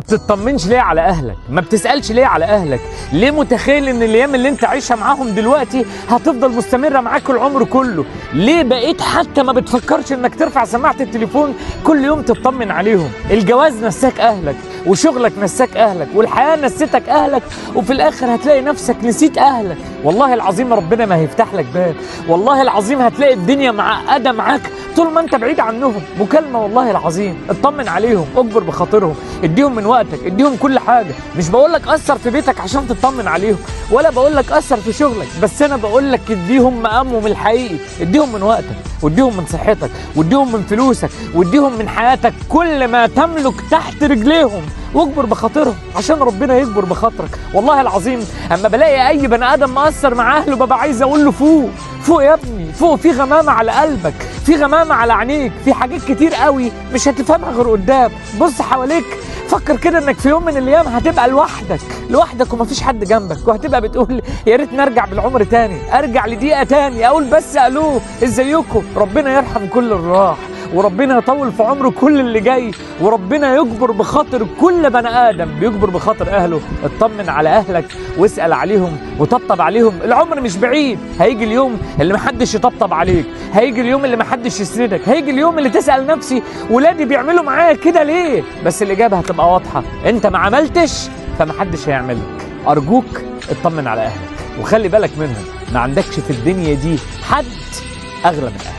بتطمنش ليه على اهلك؟ ما بتسالش ليه على اهلك؟ ليه متخيل ان الايام اللي انت عايشها معاهم دلوقتي هتفضل مستمره معاك العمر كله؟ ليه بقيت حتى ما بتفكرش انك ترفع سماعه التليفون كل يوم تطمن عليهم؟ الجواز نساك اهلك، وشغلك نساك اهلك، والحياه نسيتك اهلك، وفي الاخر هتلاقي نفسك نسيت اهلك. والله العظيم ربنا ما هيفتح لك باب، والله العظيم هتلاقي الدنيا معقده معاك طول ما انت بعيد عنهم. مكالمه والله العظيم، اطمن عليهم، اكبر بخاطرهم، اديهم من وقتك، اديهم كل حاجه. مش بقول لك اثر في بيتك عشان تطمن عليهم، ولا بقول لك اثر في شغلك، بس انا بقول لك اديهم مقامهم الحقيقي، اديهم من وقتك، واديهم من صحتك، واديهم من فلوسك، واديهم من حياتك، كل ما تملك تحت رجليهم، واكبر بخاطرهم عشان ربنا يكبر بخاطرك. والله العظيم اما بلاقي اي بني ادم مقصر مع اهله ببقى عايز اقول له فوق فوق يا ابني، فوق، في غمامه على قلبك، في غمامه على عينيك، في حاجات كتير قوي مش هتفهمها غير قدام. بص حواليك، فكر كده انك في يوم من الايام هتبقى لوحدك ومفيش حد جنبك، وهتبقى بتقول يا ريت نرجع بالعمر تاني، ارجع لدقيقه تاني اقول بس الو ازيكم. ربنا يرحم كل اللي راح، وربنا يطول في عمره كل اللي جاي، وربنا يجبر بخاطر كل بني ادم بيجبر بخاطر اهله. اطمن على اهلك واسال عليهم وطبطب عليهم. العمر مش بعيد، هيجي اليوم اللي محدش يطبطب عليك، هيجي اليوم اللي محدش يسندك، هيجي اليوم اللي تسال نفسي ولادي بيعملوا معايا كده ليه؟ بس الاجابه هتبقى واضحه، انت ما عملتش فمحدش هيعمل لك. ارجوك اطمن على اهلك وخلي بالك منهم، ما عندكش في الدنيا دي حد اغلى من اهلك.